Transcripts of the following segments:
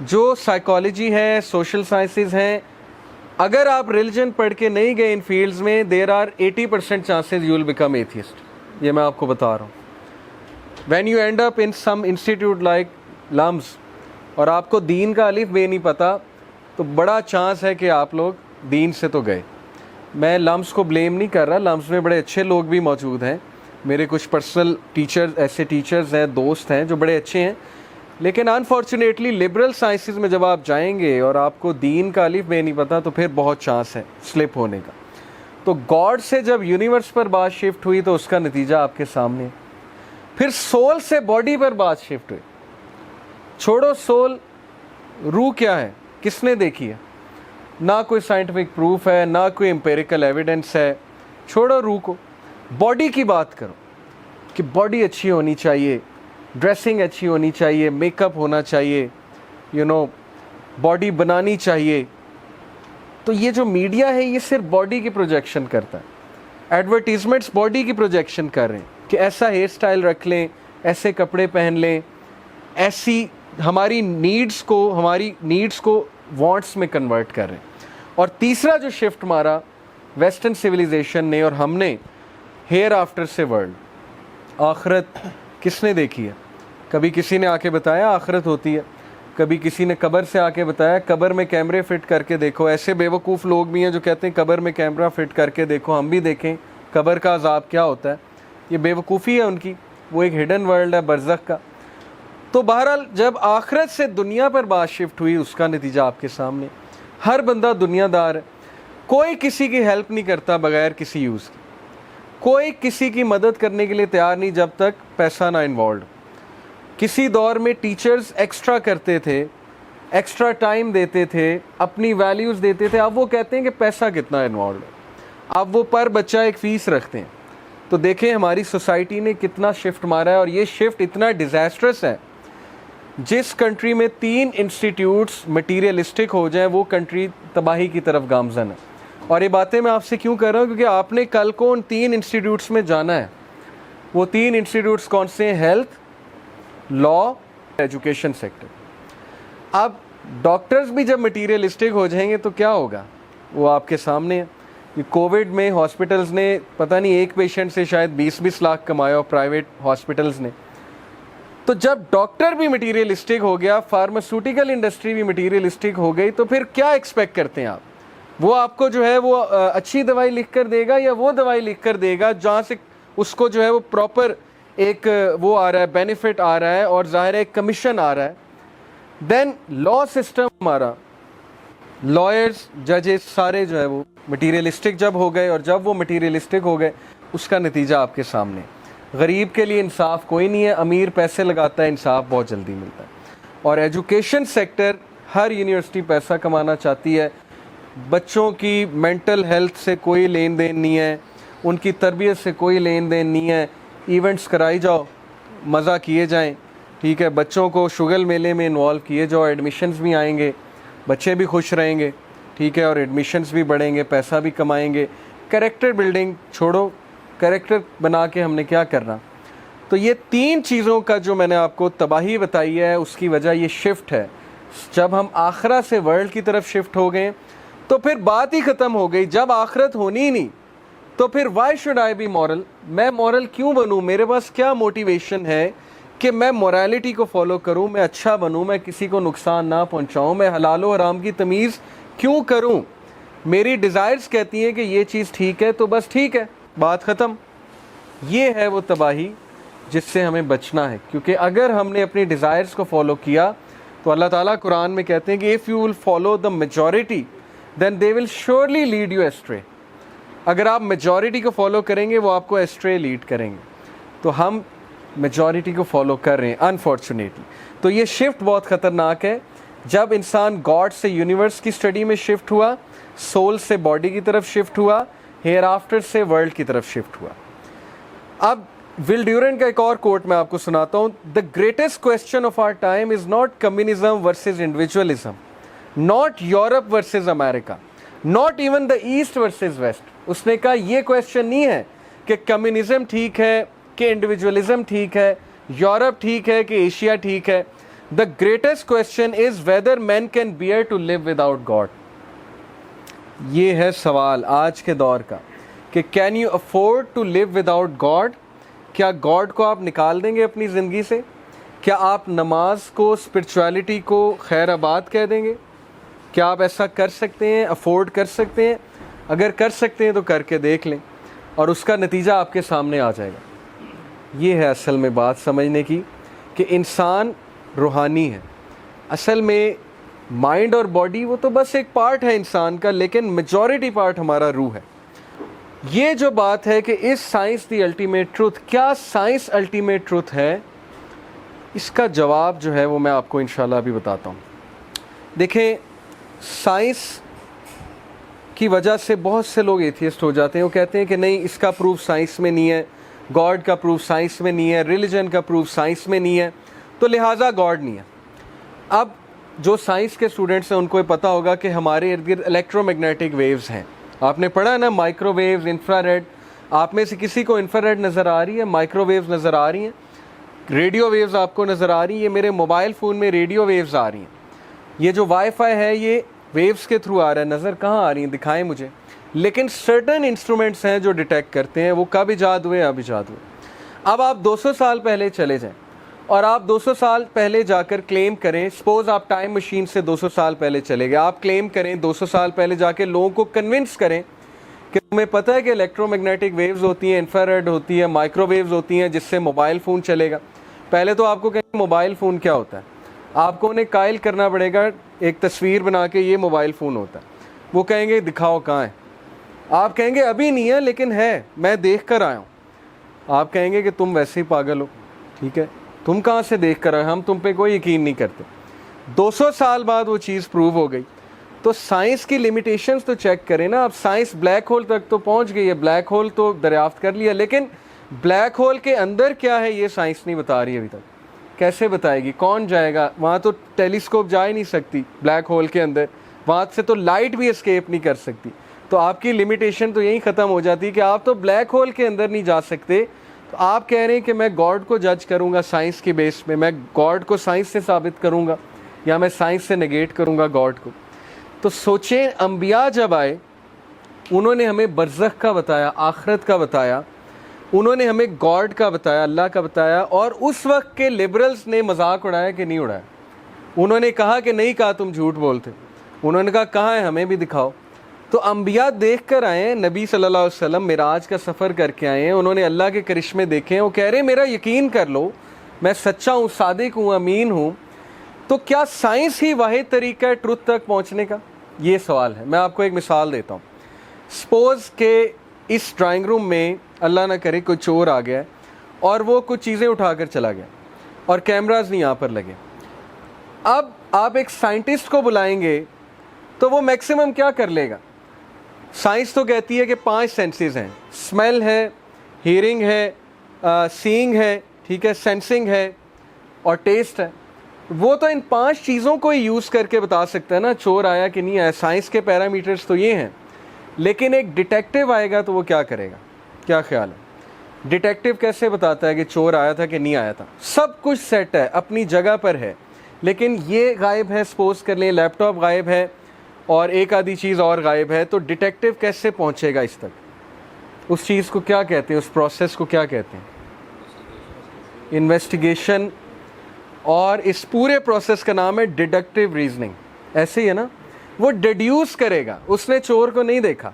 جو سائیکالوجی ہے, social sciences ہیں, اگر آپ ریلیجن پڑھ کے نہیں گئے ان فیلڈز میں, there are 80% chances you will become atheist. یہ میں آپ کو بتا رہا ہوں. When you end up in some institute like LUMS, اور آپ کو دین کا الف بے نہیں پتہ, تو بڑا چانس ہے کہ آپ لوگ دین سے تو گئے. میں لمز کو بلیم نہیں کر رہا, لمز میں بڑے اچھے لوگ بھی موجود ہیں, میرے کچھ پرسنل ایسے ٹیچرز ہیں, دوست ہیں جو بڑے اچھے ہیں, لیکن انفارچونیٹلی لبرل سائنسز میں جب آپ جائیں گے اور آپ کو دین کا الف بے نہیں پتہ, تو پھر بہت چانس ہے سلپ ہونے کا. تو گاڈ سے جب یونیورس پر بات شفٹ ہوئی تو اس کا نتیجہ آپ کے سامنے. پھر سول سے باڈی پر بات شفٹ ہوئی. چھوڑو سول, روح کیا ہے کس نے دیکھی ہے؟ نہ کوئی سائنٹیفک پروف ہے, نہ کوئی امپیریکل ایویڈنس ہے. چھوڑو روح کو, باڈی کی بات کرو کہ باڈی اچھی ہونی چاہیے, ڈریسنگ اچھی ہونی چاہیے, میک اپ ہونا چاہیے, باڈی بنانی چاہیے. تو یہ جو میڈیا ہے یہ صرف باڈی کی پروجیکشن کرتا ہے. ایڈورٹیزمنٹس باڈی کی پروجیکشن کر رہے ہیں کہ ایسا ہیئر سٹائل رکھ لیں, ایسے کپڑے پہن لیں, ایسی ہماری نیڈس کو وانٹس میں کنورٹ کر رہے ہیں. اور تیسرا جو شفٹ مارا ویسٹرن سویلائزیشن نے اور ہم نے, ہیئر آفٹر سے ورلڈ. آخرت کس نے دیکھی ہے؟ کبھی کسی نے آ کے بتایا آخرت ہوتی ہے؟ کبھی کسی نے قبر سے آ کے بتایا قبر میں کیمرے فٹ کر کے دیکھو؟ ایسے بیوقوف لوگ بھی ہیں جو کہتے ہیں قبر میں کیمرہ فٹ کر کے دیکھو, ہم بھی دیکھیں قبر کا عذاب کیا ہوتا ہے. یہ بیوقوفی ہے ان کی, وہ ایک ہڈن ورلڈ ہے برزخ کا. تو بہرحال جب آخرت سے دنیا پر بات شفٹ ہوئی, اس کا نتیجہ آپ کے سامنے. ہر بندہ دنیا دار ہے, کوئی کسی کی ہیلپ نہیں کرتا بغیر کسی یوز کی, کوئی کسی کی مدد کرنے کے لیے تیار نہیں جب تک پیسہ نہ انوالوڈ. کسی دور میں ٹیچرز ایکسٹرا کرتے تھے, ایکسٹرا ٹائم دیتے تھے, اپنی ویلیوز دیتے تھے. اب وہ کہتے ہیں کہ پیسہ کتنا انوالوڈ ہے, اب وہ پر بچہ ایک فیس رکھتے ہیں. تو دیکھیں ہماری سوسائٹی نے کتنا شفٹ مارا ہے, اور یہ شفٹ اتنا ڈیزاسٹرس ہے. جس کنٹری میں 3 انسٹیٹیوٹس مٹیریلسٹک ہو جائیں وہ کنٹری تباہی کی طرف گامزن ہے. اور یہ باتیں میں آپ سے کیوں کر رہا ہوں؟ کیونکہ آپ نے کل کو ان 3 انسٹیٹیوٹس میں جانا ہے. وہ 3 انسٹیٹیوٹس کون سے ہیں؟ ہیلتھ, لا, ایجوکیشن سیکٹر. اب ڈاکٹرز بھی جب مٹیریلسٹک ہو جائیں گے تو کیا ہوگا؟ وہ آپ کے سامنے ہے. یہ کووڈ میں ہاسپٹلز نے پتہ نہیں ایک پیشنٹ سے شاید 20-20 لاکھ کمایا, پرائیویٹ ہاسپٹلز نے. تو جب ڈاکٹر بھی مٹیریلسٹک ہو گیا, فارماسیوٹیکل انڈسٹری بھی مٹیریلسٹک ہو گئی, تو پھر کیا ایکسپیکٹ کرتے ہیں آپ؟ وہ آپ کو جو ہے وہ اچھی دوائی لکھ کر دے گا, یا وہ دوائی لکھ کر دے گا جہاں سے اس کو جو ہے وہ پراپر ایک وہ آ رہا ہے, بینیفٹ آ رہا ہے, اور ظاہر ہے ایک کمیشن آ رہا ہے. دین لا سسٹم ہمارا, لائرز, ججز سارے جو ہے وہ مٹیریلسٹک جب ہو گئے, اور جب وہ مٹیریلسٹک ہو گئے اس کا نتیجہ آپ کے سامنے. غریب کے لیے انصاف کوئی نہیں ہے, امیر پیسے لگاتا ہے, انصاف بہت جلدی ملتا ہے. اور ایجوکیشن سیکٹر, ہر یونیورسٹی پیسہ کمانا چاہتی ہے, بچوں کی مینٹل ہیلتھ سے کوئی لین دین نہیں ہے, ان کی تربیت سے کوئی لین دین نہیں ہے. ایونٹس کرائی جاؤ, مزہ کیے جائیں, ٹھیک ہے, بچوں کو شگل میلے میں انوالو کیے جاؤ, ایڈمیشنز بھی آئیں گے, بچے بھی خوش رہیں گے, ٹھیک ہے, اور ایڈمیشنز بھی بڑھیں گے, پیسہ بھی کمائیں گے. کریکٹر بلڈنگ چھوڑو, کریکٹر بنا کے ہم نے کیا کرنا؟ تو یہ 3 چیزوں کا جو میں نے آپ کو تباہی بتائی ہے, اس کی وجہ یہ شفٹ ہے. جب ہم آخرت سے ورلڈ کی طرف شفٹ ہو گئے تو پھر بات ہی ختم ہو گئی. جب آخرت ہونی ہی نہیں تو پھر why should I be moral? میں مورل کیوں بنوں؟ میرے پاس کیا موٹیویشن ہے کہ میں مورالٹی کو فالو کروں, میں اچھا بنوں, میں کسی کو نقصان نہ پہنچاؤں, میں حلال و حرام کی تمیز کیوں کروں؟ میری ڈیزائرز کہتی ہیں کہ یہ چیز ٹھیک ہے تو بس ٹھیک ہے, بات ختم. یہ ہے وہ تباہی جس سے ہمیں بچنا ہے, کیونکہ اگر ہم نے اپنی ڈیزائرز کو فالو کیا تو اللہ تعالیٰ قرآن میں کہتے ہیں کہ if you will follow the majority then they will surely lead you astray. اگر آپ میجورٹی کو فالو کریں گے وہ آپ کو ایسٹرے لیڈ کریں گے. تو ہم میجورٹی کو فالو کر رہے ہیں انفارچونیٹلی. تو یہ شفٹ بہت خطرناک ہے. جب انسان گاڈ سے یونیورس کی اسٹڈی میں شفٹ ہوا, سول سے باڈی کی طرف شفٹ ہوا, ہیئر آفٹر سے ورلڈ کی طرف شفٹ ہوا. اب ول ڈیورنٹ کا ایک اور کوٹ میں آپ کو سناتا ہوں. The greatest question of our time is not communism versus individualism, not Europe versus America, not even the East versus West. اس نے کہا یہ کویسچن نہیں ہے کہ کمیونزم ٹھیک ہے کہ انڈیویجولزم ٹھیک ہے, یورپ ٹھیک ہے کہ ایشیا ٹھیک ہے. The greatest question is whether men can bear to live without God. یہ ہے سوال آج کے دور کا کہ can you afford to live without God؟ کیا گاڈ کو آپ نکال دیں گے اپنی زندگی سے؟ کیا آپ نماز کو، اسپرچویلٹی کو خیر آباد کہہ دیں گے؟ کیا آپ ایسا کر سکتے ہیں، افورڈ کر سکتے ہیں؟ اگر کر سکتے ہیں تو کر کے دیکھ لیں اور اس کا نتیجہ آپ کے سامنے آ جائے گا۔ یہ ہے اصل میں بات سمجھنے کی کہ انسان روحانی ہے۔ اصل میں مائنڈ اور باڈی وہ تو بس ایک پارٹ ہے انسان کا، لیکن میجورٹی پارٹ ہمارا روح ہے۔ یہ جو بات ہے کہ اس سائنس دی الٹیمیٹ ٹروتھ، کیا سائنس الٹیمیٹ ٹروتھ ہے، اس کا جواب جو ہے وہ میں آپ کو انشاءاللہ ابھی بتاتا ہوں۔ دیکھیں، سائنس کی وجہ سے بہت سے لوگ ایتھیسٹ ہو جاتے ہیں، وہ کہتے ہیں کہ نہیں، اس کا پروف سائنس میں نہیں ہے، گاڈ کا پروف سائنس میں نہیں ہے، ریلیجن کا پروف سائنس میں نہیں ہے، تو لہٰذا گاڈ نہیں ہے۔ اب جو سائنس کے اسٹوڈنٹس ہیں ان کو یہ پتہ ہوگا کہ ہمارے ارد گرد الیکٹرو میگنیٹک ویوز ہیں۔ آپ نے پڑھا نا، مائکرو ویوز، انفرا ریڈ۔ آپ میں سے کسی کو انفرا ریڈ نظر آ رہی ہے؟ مائکرو ویوز نظر آ رہی ہیں؟ ریڈیو ویوز آپ کو نظر آ رہی ہیں؟ یہ میرے موبائل فون میں ریڈیو ویوز آ رہی ہیں۔ یہ جو وائی فائی ہے یہ ویوز کے تھرو آ رہا ہے، نظر کہاں آ رہی ہیں؟ دکھائیں مجھے۔ لیکن سرٹن انسٹرومنٹس ہیں جو ڈیٹیکٹ کرتے ہیں، وہ کب ایجاد ہوئے؟ اب ایجاد ہوئے۔ اب آپ 200 سال پہلے چلے جائیں اور آپ 200 سال پہلے جا کر کلیم کریں، سپوز آپ ٹائم مشین سے 200 سال پہلے چلے گئے، آپ کلیم کریں 200 سال پہلے جا کے لوگوں کو کنونس کریں کہ تمہیں پتہ ہے کہ الیکٹرو میگنیٹک ویوز ہوتی ہیں، انفرا ریڈ ہوتی ہے، مائکرو ویوز ہوتی ہیں، جس سے موبائل فون چلے گا۔ پہلے تو آپ کو کہیں موبائل فون کیا ہوتا ہے، آپ کو انہیں قائل کرنا پڑے گا، ایک تصویر بنا کے یہ موبائل فون ہوتا ہے۔ وہ کہیں گے دکھاؤ کہاں ہے، آپ کہیں گے ابھی نہیں ہے لیکن ہے، میں دیکھ کر آیا ہوں۔ آپ کہیں گے کہ تم ویسے ہی پاگل ہو، ٹھیک ہے، تم کہاں سے دیکھ کر آئے، ہم تم پہ کوئی یقین نہیں کرتے۔ 200 سال بعد وہ چیز پروو ہو گئی۔ تو سائنس کی لیمیٹیشنز تو چیک کریں نا۔ اب سائنس بلیک ہول تک تو پہنچ گئی ہے، بلیک ہول تو دریافت کر لیا، لیکن بلیک ہول کے اندر کیا ہے یہ سائنس نہیں بتا رہی ابھی تک۔ کیسے بتائے گی؟ کون جائے گا وہاں؟ تو ٹیلیسکوپ جا ہی نہیں سکتی بلیک ہول کے اندر، وہاں سے تو لائٹ بھی اسکیپ نہیں کر سکتی۔ تو آپ کی لیمیٹیشن تو یہیں ختم ہو جاتی کہ آپ تو بلیک ہول کے اندر نہیں جا سکتے، تو آپ کہہ رہے ہیں کہ میں گاڈ کو جج کروں گا سائنس کے بیس پہ، میں گاڈ کو سائنس سے ثابت کروں گا یا میں سائنس سے نگیٹ کروں گا گاڈ کو۔ تو سوچیں، انبیاء جب آئے انہوں نے ہمیں برزخ کا بتایا، آخرت کا بتایا، انہوں نے ہمیں گاڈ کا بتایا، اللہ کا بتایا، اور اس وقت کے لبرلز نے مذاق اڑایا کہ نہیں اڑایا؟ انہوں نے کہا کہ نہیں کہا، تم جھوٹ بولتے۔ انہوں نے کہا کہاں ہے، ہمیں بھی دکھاؤ۔ تو انبیاء دیکھ کر آئے ہیں، نبی صلی اللہ علیہ وسلم معراج کا سفر کر کے آئے ہیں، انہوں نے اللہ کے کرشمے دیکھے ہیں، وہ کہہ رہے ہیں میرا یقین کر لو، میں سچا ہوں، صادق ہوں، امین ہوں۔ تو کیا سائنس ہی واحد طریقہ ہے ٹروتھ تک پہنچنے کا؟ یہ سوال ہے۔ میں آپ کو ایک مثال دیتا ہوں۔ سپوز کہ اس ڈرائنگ روم میں اللہ نہ کرے کوئی چور آ گیا اور وہ کچھ چیزیں اٹھا کر چلا گیا اور کیمراز نہیں یہاں پر لگے۔ اب آپ ایک سائنٹسٹ کو بلائیں گے تو وہ میکسیمم کیا کر لے گا؟ سائنس تو کہتی ہے کہ 5 سینسز ہیں، اسمیل ہے، ہیئرنگ ہے، سینگ ہے، ٹھیک ہے، سینسنگ ہے اور ٹیسٹ ہے۔ وہ تو ان 5 چیزوں کو ہی یوز کر کے بتا سکتا ہے نا چور آیا کہ نہیں آیا۔ سائنس کے پیرامیٹرز تو یہ ہیں، لیکن ایک ڈیٹیکٹیو آئے گا تو وہ کیا کرے گا؟ کیا خیال ہے؟ ڈیٹیکٹیو کیسے بتاتا ہے کہ چور آیا تھا کہ نہیں آیا تھا؟ سب کچھ سیٹ ہے، اپنی جگہ پر ہے، لیکن یہ غائب ہے، سپوز کر لیں لیپ ٹاپ غائب ہے اور ایک آدھی چیز اور غائب ہے، تو ڈیٹیکٹیو کیسے پہنچے گا اس تک؟ اس چیز کو کیا کہتے ہیں، اس پروسیس کو کیا کہتے ہیں؟ انویسٹیگیشن۔ اور اس پورے پروسیس کا نام ہے ڈیڈکٹیو ریزننگ۔ ایسے ہی ہے نا، وہ ڈیڈیوس کرے گا۔ اس نے چور کو نہیں دیکھا،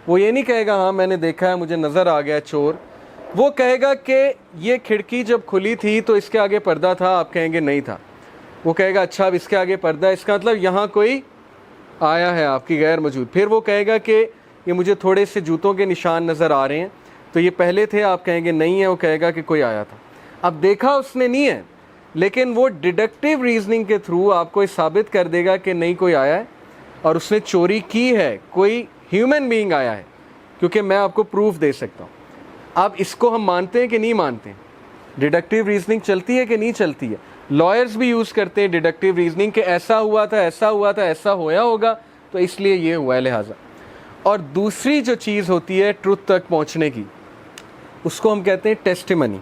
وہ یہ نہیں کہے گا ہاں میں نے دیکھا ہے، مجھے نظر آ گیا چور۔ وہ کہے گا کہ یہ کھڑکی جب کھلی تھی تو اس کے آگے پردہ تھا، آپ کہیں گے نہیں تھا۔ وہ کہے گا اچھا اب اس کے آگے پردہ ہے، اس کا مطلب یہاں کوئی آیا ہے آپ کی غیر موجود۔ پھر وہ کہے گا کہ یہ مجھے تھوڑے سے جوتوں کے نشان نظر آ رہے ہیں، تو یہ پہلے تھے، آپ کہیں گے نہیں ہے۔ وہ کہے گا کہ کوئی آیا تھا۔ اب دیکھا اس نے نہیں ہے، لیکن وہ ڈیڈکٹیو ریزننگ کے تھرو آپ کو یہ ثابت کر دے گا کہ نہیں کوئی آیا ہے اور اس نے چوری کی ہے، کوئی ہیومن بینگ آیا ہے، کیونکہ میں آپ کو پروف دے سکتا ہوں۔ اب اس کو ہم مانتے ہیں کہ نہیں مانتے ہیں؟ ڈیڈکٹیو ریزننگ چلتی ہے کہ نہیں چلتی ہے؟ لائرز بھی یوز کرتے ہیں ڈیڈکٹیو ریزننگ کہ ایسا ہوا تھا، ایسا ہوا تھا، ایسا ہویا ہوگا تو اس لیے یہ ہوا ہے لہٰذا۔ اور دوسری جو چیز ہوتی ہے ٹروتھ تک پہنچنے کی، اس کو ہم کہتے ہیں ٹیسٹیمنی۔